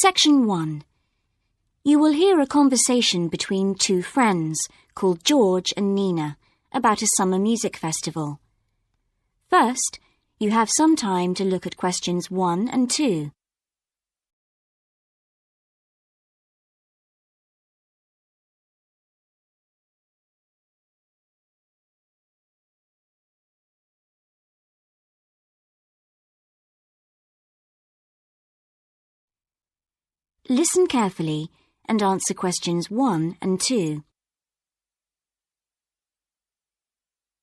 Section 1. You will hear a conversation between two friends called George and Nina about a summer music festival. First, you have some time to look at questions 1 and 2. Listen carefully and answer questions 1 and 2.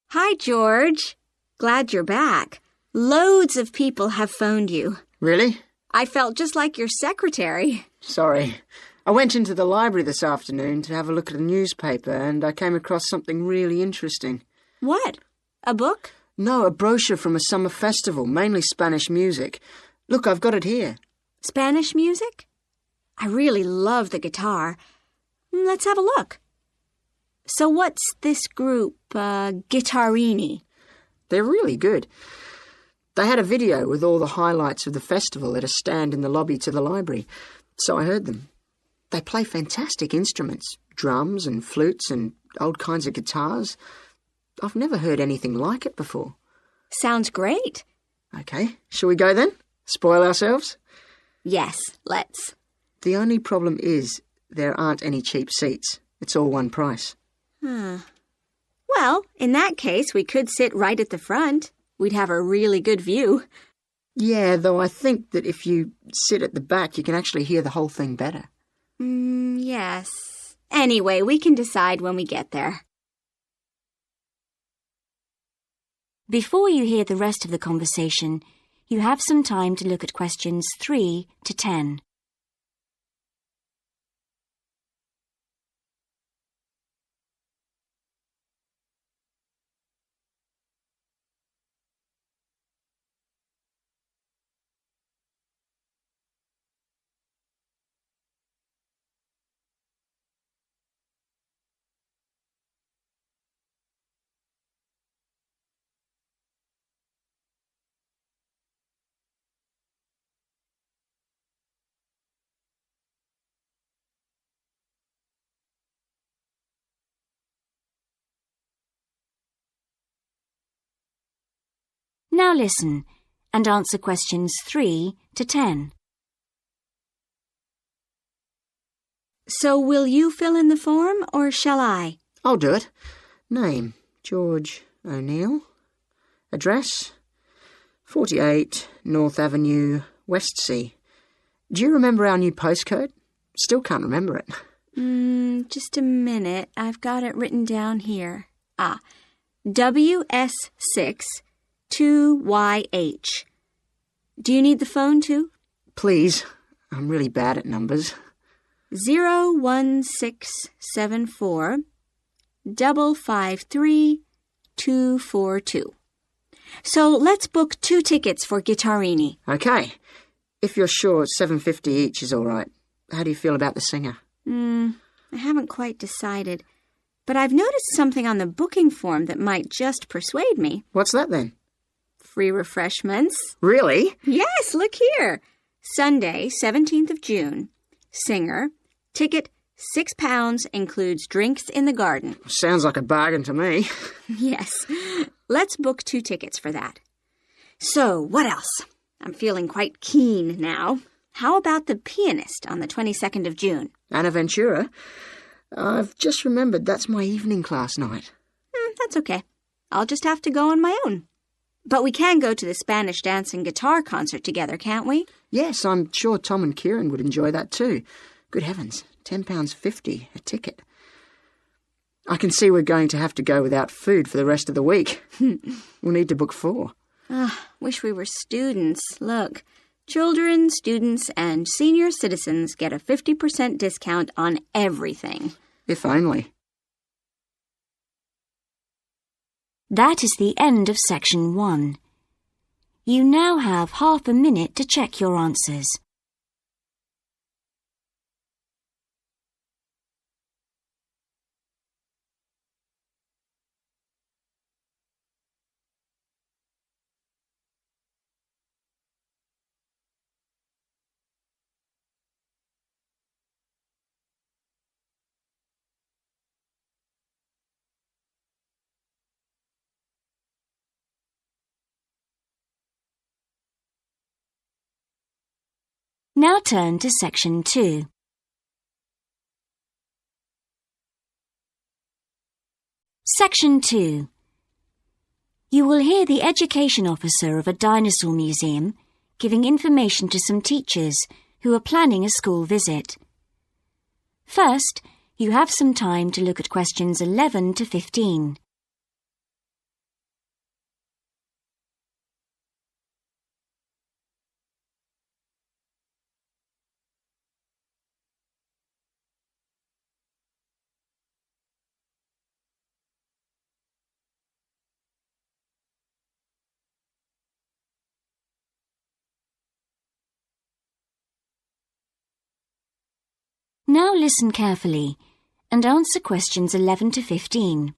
Hi, George. Glad you're back. Loads of people have phoned you. Really? I felt just like your secretary. Sorry. I went into the library this afternoon to have a look at a newspaper and I came across something really interesting. What? A book? No, a brochure from a summer festival, mainly Spanish music. Look, I've got it here. Spanish music? I really love the guitar. Let's have a look. So what's this group, Guittarini? They're really good. They had a video with all the highlights of the festival at a stand in the lobby to the library, so I heard them. They play fantastic instruments, drums and flutes and old kinds of guitars. I've never heard anything like it before. Sounds great. Okay, shall we go then? Spoil ourselves? Yes, let's. The only problem is there aren't any cheap seats. It's all one price. Well, in that case, we could sit right at the front. We'd have a really good view. Yeah, though I think that if you sit at the back, you can actually hear the whole thing better. Yes. Anyway, we can decide when we get there. Before you hear the rest of the conversation, you have some time to look at questions 3 to 10. Now listen and answer questions 3 to 10. So will you fill in the form, or shall I? I'll do it. Name, George O'Neill. Address, 48 North Avenue, Westsea. Do you remember our new postcode? Still can't remember it. Just a minute. I've got it written down here. WS6 2YH. Do you need the phone too? Please. I'm really bad at numbers. 01674 553 242. So let's book 2 tickets for Guittarini. Okay. If you're sure $7.50 each is all right. How do you feel about the singer? I haven't quite decided. But I've noticed something on the booking form that might just persuade me. What's that then? Free refreshments. Really? Yes, look here. Sunday, 17th of June. Singer. Ticket, £6, includes drinks in the garden. Sounds like a bargain to me. Yes. Let's book 2 tickets for that. So, what else? I'm feeling quite keen now. How about the pianist on the 22nd of June? Anna Ventura? I've just remembered that's my evening class night. That's okay. I'll just have to go on my own. But we can go to the Spanish dance and guitar concert together, can't we? Yes, I'm sure Tom and Kieran would enjoy that too. Good heavens, £10.50 a ticket. I can see we're going to have to go without food for the rest of the week. We'll need to book 4. Wish we were students. Look, children, students, and senior citizens get a 50% discount on everything. If only. That is the end of Section 1. You now have half a minute to check your answers. Now turn to Section 2. Section 2. You will hear the education officer of a dinosaur museum giving information to some teachers who are planning a school visit. First, you have some time to look at questions 11 to 15. Now listen carefully and answer questions 11 to 15.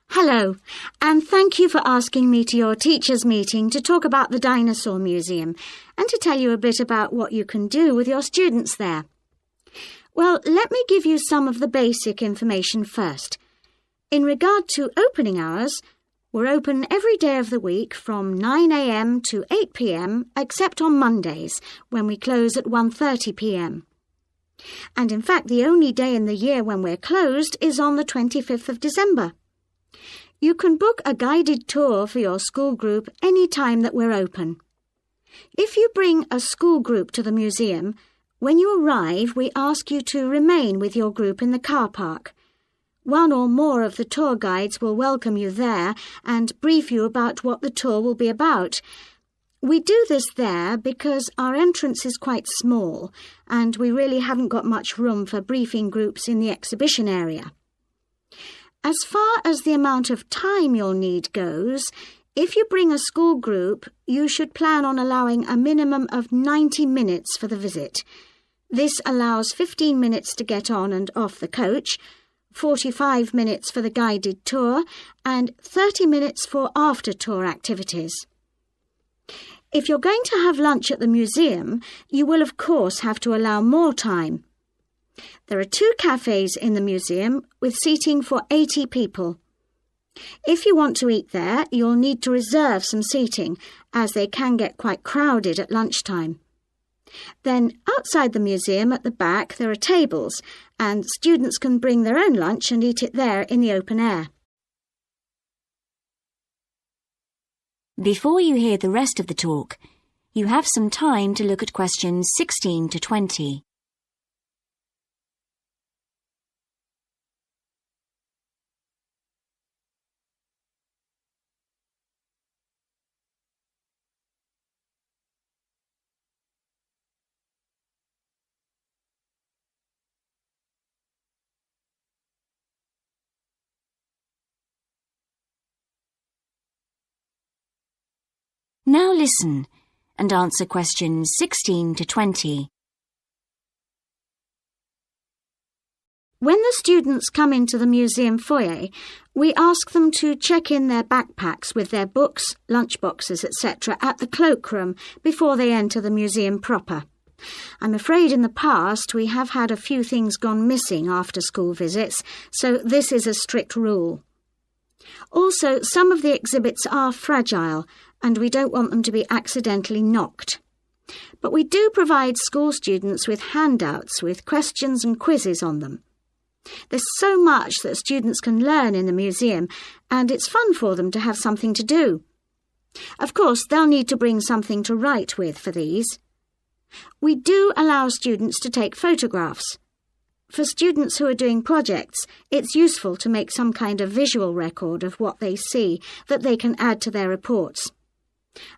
Hello, and thank you for asking me to your teachers' meeting to talk about the Dinosaur Museum and to tell you a bit about what you can do with your students there. Well, let me give you some of the basic information first. In regard to opening hours, we're open every day of the week from 9 a.m. to 8 p.m. except on Mondays, when we close at 1:30 p.m. And in fact, the only day in the year when we're closed is on the 25th of December. You can book a guided tour for your school group any time that we're open. If you bring a school group to the museum, when you arrive, we ask you to remain with your group in the car park. One or more of the tour guides will welcome you there and brief you about what the tour will be about. We do this there because our entrance is quite small and we really haven't got much room for briefing groups in the exhibition area. As far as the amount of time you'll need goes, if you bring a school group, you should plan on allowing a minimum of 90 minutes for the visit. This allows 15 minutes to get on and off the coach, 45 minutes for the guided tour, and 30 minutes for after-tour activities. If you're going to have lunch at the museum, you will of course have to allow more time. There are 2 cafes in the museum with seating for 80 people. If you want to eat there, you'll need to reserve some seating, as they can get quite crowded at lunchtime. Then, outside the museum at the back, there are tables, and students can bring their own lunch and eat it there in the open air. Before you hear the rest of the talk, you have some time to look at questions 16 to 20. Now listen and answer questions 16 to 20. When the students come into the museum foyer, we ask them to check in their backpacks with their books, lunchboxes, etc. at the cloakroom before they enter the museum proper. I'm afraid in the past we have had a few things gone missing after school visits, so this is a strict rule. Also, some of the exhibits are fragile, and we don't want them to be accidentally knocked. But we do provide school students with handouts with questions and quizzes on them. There's so much that students can learn in the museum, and it's fun for them to have something to do. Of course, they'll need to bring something to write with for these. We do allow students to take photographs. For students who are doing projects, it's useful to make some kind of visual record of what they see that they can add to their reports.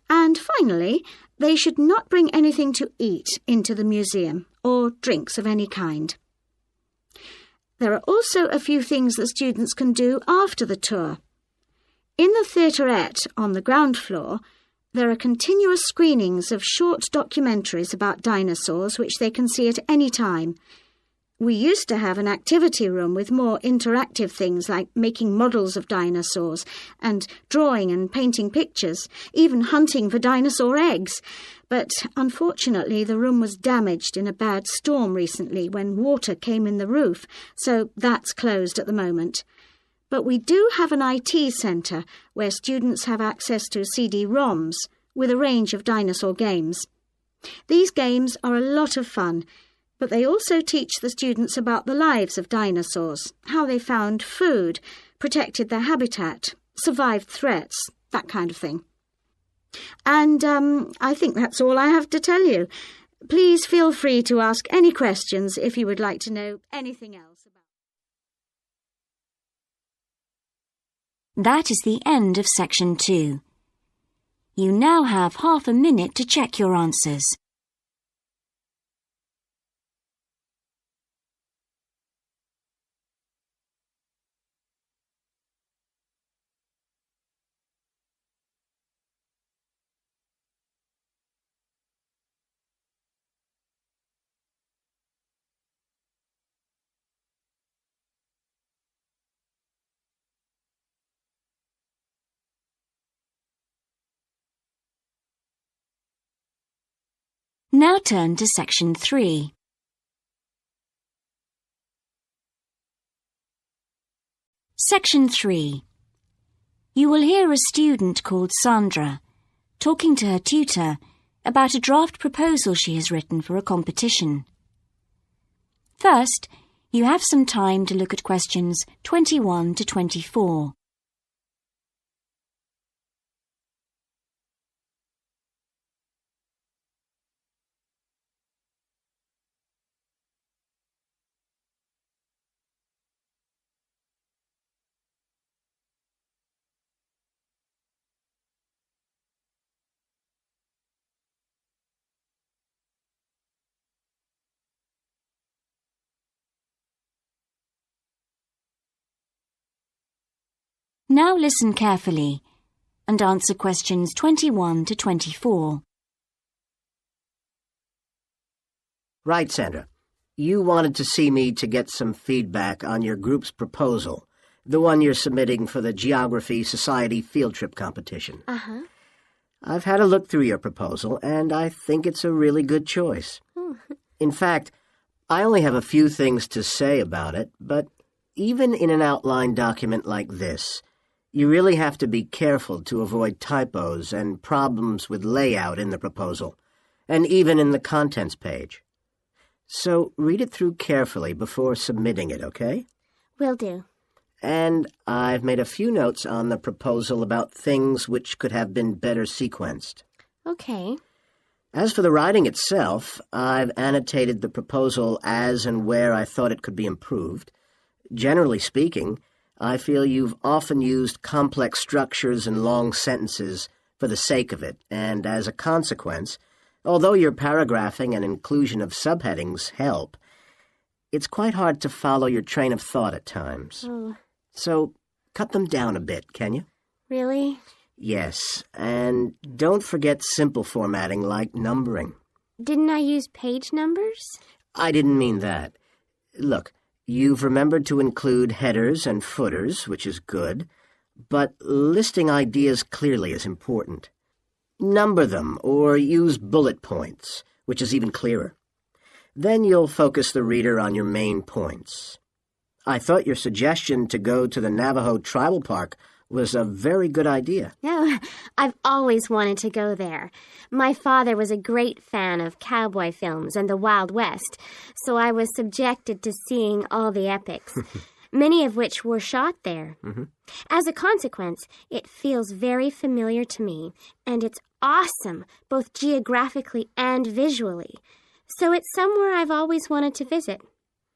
And finally, they should not bring anything to eat into the museum or drinks of any kind. There are also a few things that students can do after the tour. In the theaterette on the ground floor, there are continuous screenings of short documentaries about dinosaurs which they can see at any time. We used to have an activity room with more interactive things like making models of dinosaurs and drawing and painting pictures, even hunting for dinosaur eggs. But unfortunately, the room was damaged in a bad storm recently when water came in the roof, so that's closed at the moment. But we do have an IT centre where students have access to CD-ROMs, with a range of dinosaur games. These games are a lot of fun, but they also teach the students about the lives of dinosaurs, how they found food, protected their habitat, survived threats, that kind of thing. And I think that's all I have to tell you. Please feel free to ask any questions if you would like to know anything else about. That is the end of section 2. You now have half a minute to check your answers. Now turn to section 3. Section 3. You will hear a student called Sandra talking to her tutor about a draft proposal she has written for a competition. First, you have some time to look at questions 21 to 24. Now listen carefully and answer questions 21 to 24. Right, Sandra. You wanted to see me to get some feedback on your group's proposal, the one you're submitting for the Geography Society field trip competition. Uh-huh. I've had a look through your proposal, and I think it's a really good choice. In fact, I only have a few things to say about it, but even in an outline document like this, you really have to be careful to avoid typos and problems with layout in the proposal, and even in the contents page. So read it through carefully before submitting it, okay? Will do. And I've made a few notes on the proposal about things which could have been better sequenced. Okay. As for the writing itself, I've annotated the proposal as and where I thought it could be improved. Generally speaking, I feel you've often used complex structures and long sentences for the sake of it, and as a consequence, although your paragraphing and inclusion of subheadings help, it's quite hard to follow your train of thought at times. Oh, So cut them down a bit, can you? really? Yes, and don't forget simple formatting like numbering. Didn't I use page numbers? I didn't mean that. Look, you've remembered to include headers and footers, which is good, but listing ideas clearly is important. Number them or use bullet points, which is even clearer. Then you'll focus the reader on your main points. I thought your suggestion to go to the Navajo Tribal Park was a very good idea. No, I've always wanted to go there. My father was a great fan of cowboy films and the Wild West, so I was subjected to seeing all the epics, many of which were shot there. Mm-hmm. As a consequence, it feels very familiar to me, and it's awesome, both geographically and visually. So it's somewhere I've always wanted to visit.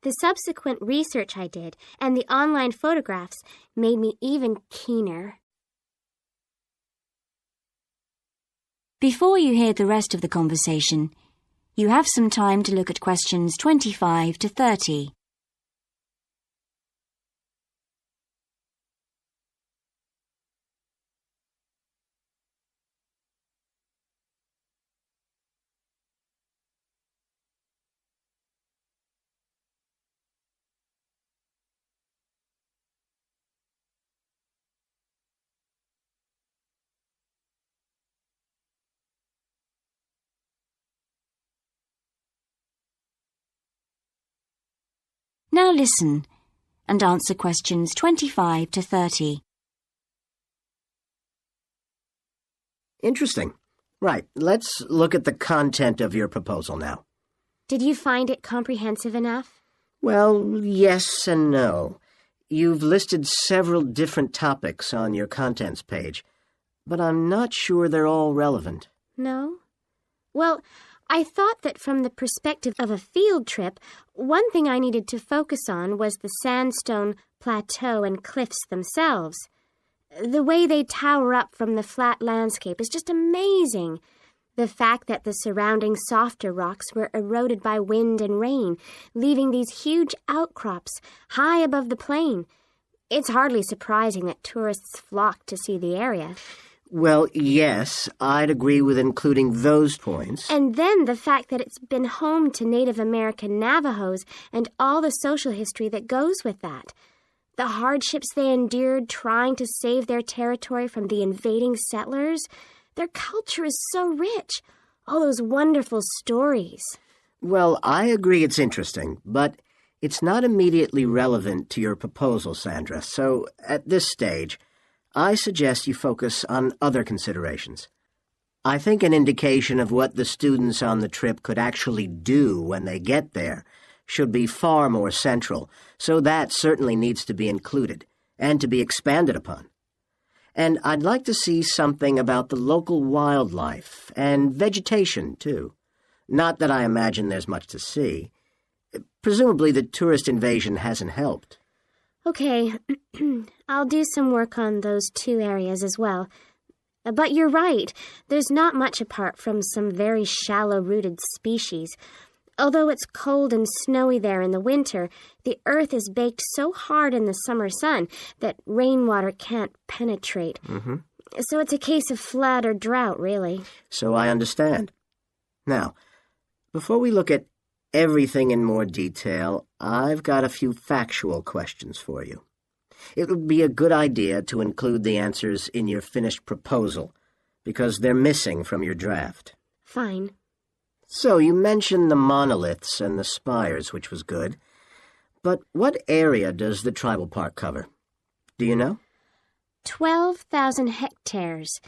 The subsequent research I did and the online photographs made me even keener. Before you hear the rest of the conversation, you have some time to look at questions 25 to 30. Now listen and answer questions 25 to 30. Interesting. Right. Let's look at the content of your proposal now. Did you find it comprehensive enough? Well, yes and no. You've listed several different topics on your contents page, but I'm not sure they're all relevant. No? Well, I thought that from the perspective of a field trip, one thing I needed to focus on was the sandstone plateau and cliffs themselves. The way they tower up from the flat landscape is just amazing. The fact that the surrounding softer rocks were eroded by wind and rain, leaving these huge outcrops high above the plain. It's hardly surprising that tourists flock to see the area. Well, yes, I'd agree with including those points. And then the fact that it's been home to Native American Navajos and all the social history that goes with that. The hardships they endured trying to save their territory from the invading settlers. Their culture is so rich. All those wonderful stories. Well, I agree it's interesting, but it's not immediately relevant to your proposal, Sandra. So, at this stage, I suggest you focus on other considerations. I think an indication of what the students on the trip could actually do when they get there should be far more central, so that certainly needs to be included and to be expanded upon. And I'd like to see something about the local wildlife and vegetation, too. Not that I imagine there's much to see. Presumably the tourist invasion hasn't helped. Okay, I'll do some work on those two areas as well. But you're right, there's not much apart from some very shallow-rooted species. Although it's cold and snowy there in the winter, the earth is baked so hard in the summer sun that rainwater can't penetrate. So it's a case of flood or drought, really. So I understand. Now, before we look at everything in more detail, I've got a few factual questions for you. It would be a good idea to include the answers in your finished proposal, because they're missing from your draft. Fine. So you mentioned the monoliths and the spires, which was good. But what area does the tribal park cover? Do you know? 12,000 hectares,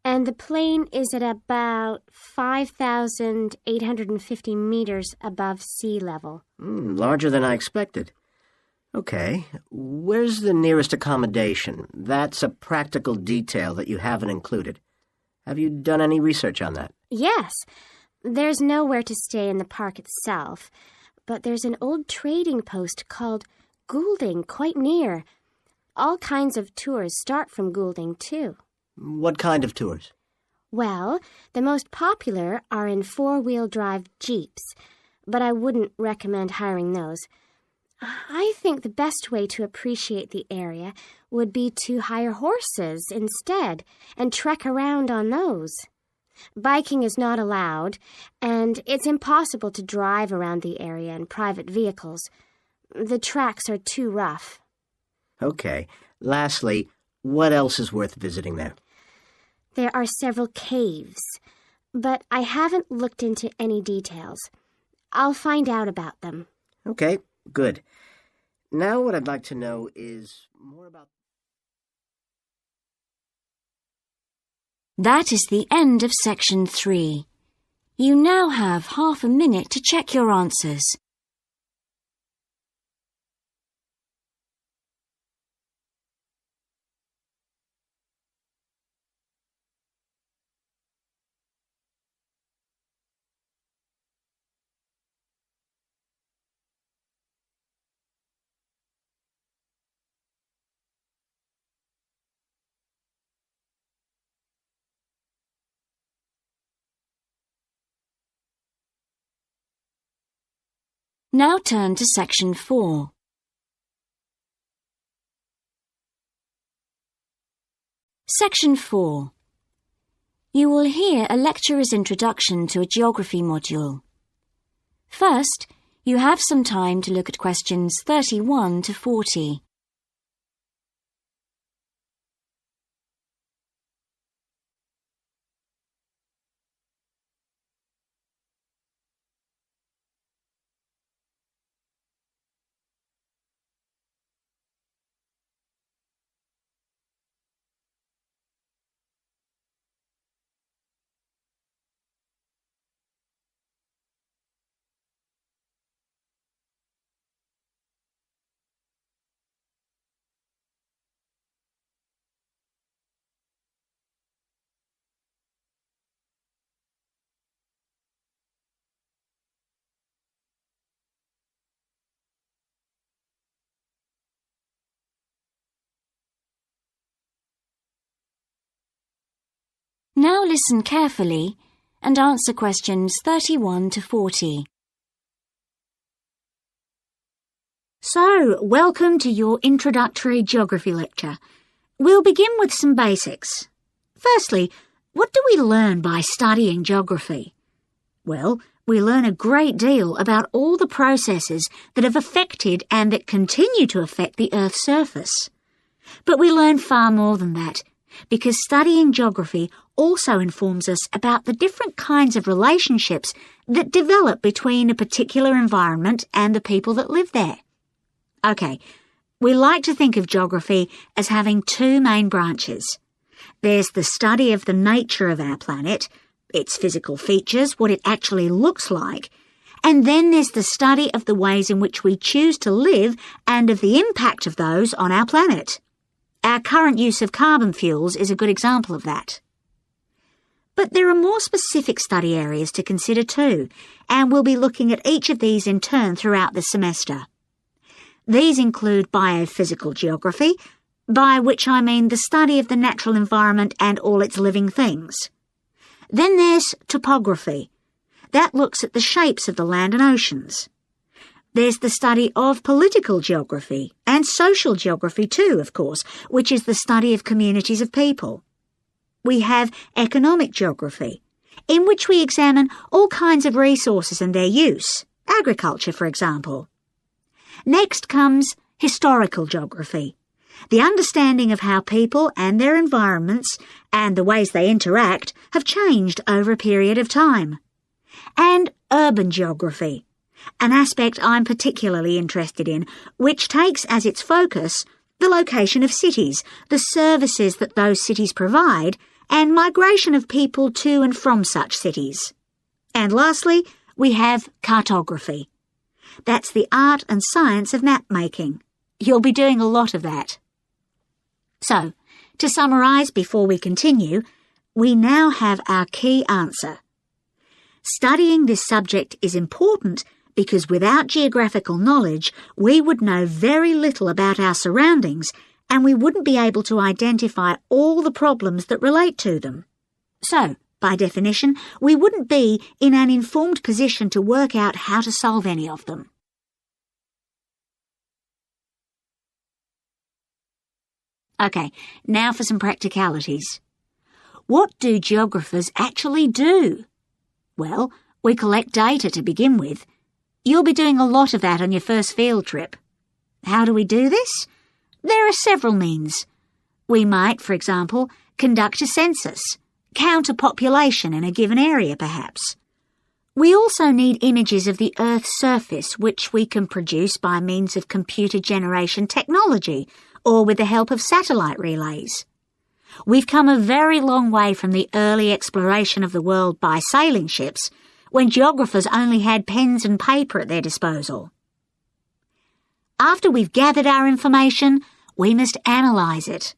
and the plain is at about 5,850 meters above sea level. Larger than I expected. Okay, where's the nearest accommodation? That's a practical detail that you haven't included. Have you done any research on that? Yes, there's nowhere to stay in the park itself, but there's an old trading post called Goulding quite near. All kinds of tours start from Goulding, too. What kind of tours? Well, the most popular are in four-wheel drive Jeeps, but I wouldn't recommend hiring those. I think the best way to appreciate the area would be to hire horses instead and trek around on those. Biking is not allowed, and it's impossible to drive around the area in private vehicles. The tracks are too rough. Okay. Lastly, what else is worth visiting there? There are several caves, but I haven't looked into any details. I'll find out about them. Okay, good. Now what I'd like to know is more about... That is the end of section 3. You now have half a minute to check your answers. Now turn to section 4. Section 4. You will hear a lecturer's introduction to a geography module. First, you have some time to look at questions 31 to 40. Now listen carefully and answer questions 31 to 40. So, welcome to your introductory geography lecture. We'll begin with some basics. Firstly, what do we learn by studying geography? Well, we learn a great deal about all the processes that have affected and that continue to affect the Earth's surface. But we learn far more than that, because studying geography also informs us about the different kinds of relationships that develop between a particular environment and the people that live there. Okay, we like to think of geography as having two main branches. There's the study of the nature of our planet, its physical features, what it actually looks like, and then there's the study of the ways in which we choose to live and of the impact of those on our planet. Our current use of carbon fuels is a good example of that. But there are more specific study areas to consider too, and we'll be looking at each of these in turn throughout the semester. These include biophysical geography, by which I mean the study of the natural environment and all its living things. Then there's topography. That looks at the shapes of the land and oceans. There's the study of political geography, and social geography too, of course, which is the study of communities of people. We have economic geography, in which we examine all kinds of resources and their use, agriculture, for example. Next comes historical geography, the understanding of how people and their environments and the ways they interact have changed over a period of time. And urban geography, an aspect I'm particularly interested in, which takes as its focus the location of cities, the services that those cities provide, and migration of people to and from such cities. And lastly, we have cartography. That's the art and science of map-making. You'll be doing a lot of that. So, to summarise before we continue, we now have our key answer. Studying this subject is important because without geographical knowledge, we would know very little about our surroundings and we wouldn't be able to identify all the problems that relate to them. So, by definition, we wouldn't be in an informed position to work out how to solve any of them. Okay, now for some practicalities. What do geographers actually do? Well, we collect data to begin with. You'll be doing a lot of that on your first field trip. How do we do this? There are several means. We might, for example, conduct a census, count a population in a given area perhaps. We also need images of the Earth's surface which we can produce by means of computer generation technology or with the help of satellite relays. We've come a very long way from the early exploration of the world by sailing ships, when geographers only had pens and paper at their disposal. After we've gathered our information, we must analyse it.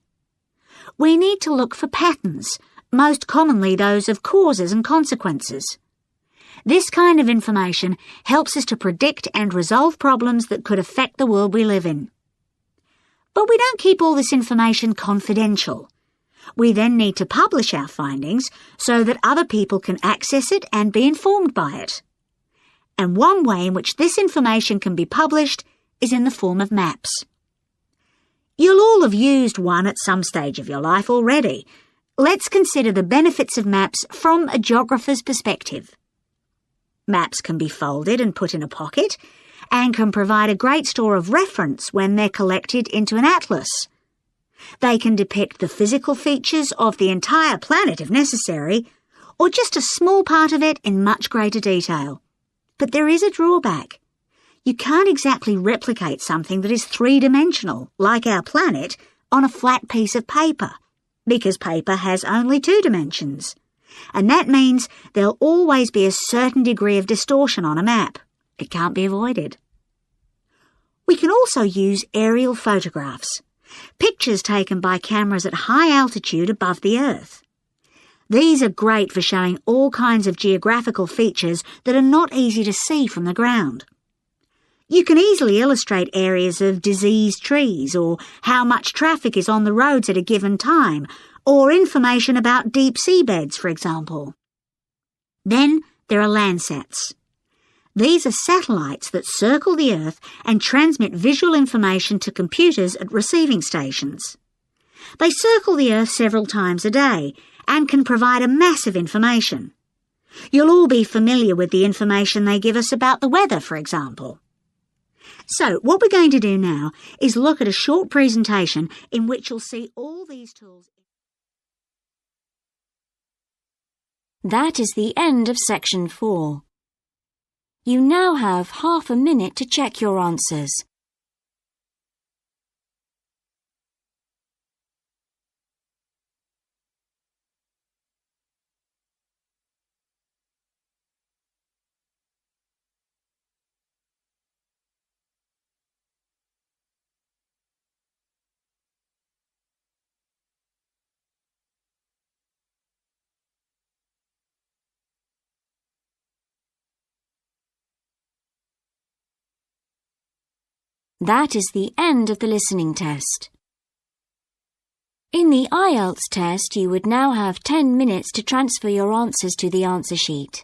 We need to look for patterns, most commonly those of causes and consequences. This kind of information helps us to predict and resolve problems that could affect the world we live in. But we don't keep all this information confidential. We then need to publish our findings so that other people can access it and be informed by it. And one way in which this information can be published is in the form of maps. You'll all have used one at some stage of your life already. Let's consider the benefits of maps from a geographer's perspective. Maps can be folded and put in a pocket, and can provide a great store of reference when they're collected into an atlas. They can depict the physical features of the entire planet if necessary, or just a small part of it in much greater detail. But there is a drawback. You can't exactly replicate something that is three-dimensional, like our planet, on a flat piece of paper, because paper has only 2 dimensions. And that means there'll always be a certain degree of distortion on a map. It can't be avoided. We can also use aerial photographs, pictures taken by cameras at high altitude above the Earth. These are great for showing all kinds of geographical features that are not easy to see from the ground. You can easily illustrate areas of diseased trees or how much traffic is on the roads at a given time, or information about deep sea beds, for example. Then there are Landsats. These are satellites that circle the Earth and transmit visual information to computers at receiving stations. They circle the Earth several times a day and can provide a massive information. You'll all be familiar with the information they give us about the weather, for example. So, what we're going to do now is look at a short presentation in which you'll see all these tools. That is the end of section 4. You now have half a minute to check your answers. That is the end of the listening test. In the IELTS test, you would now have 10 minutes to transfer your answers to the answer sheet.